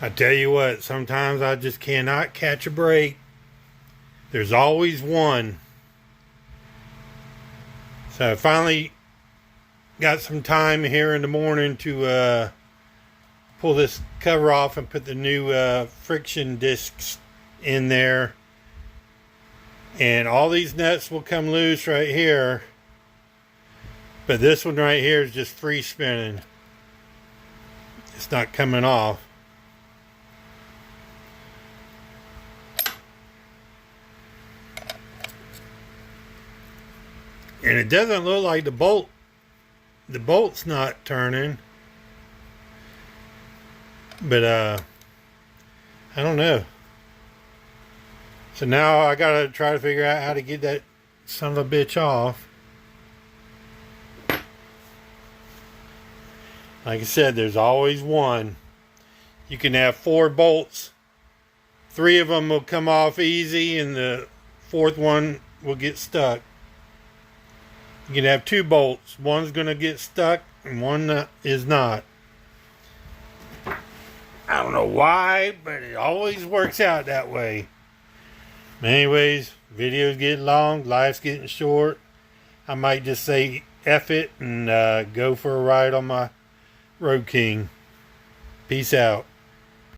I tell you what, sometimes I just cannot catch a break. There's always one. So I finally got some time here in the morning to pull this cover off and put the new friction discs in there. And all these nuts will come loose right here. But this one right here is just free spinning. It's not coming off. And it doesn't look like the bolt's not turning. But I don't know. So now I gotta try to figure out how to get that son of a bitch off. Like I said, there's always one. You can have 4 bolts. 3 of them will come off easy and the 4th one will get stuck. You can have 2 bolts. One's going to get stuck and one is not. I don't know why, but it always works out that way. But anyways, video's getting long, life's getting short. I might just say F it and go for a ride on my Road King. Peace out.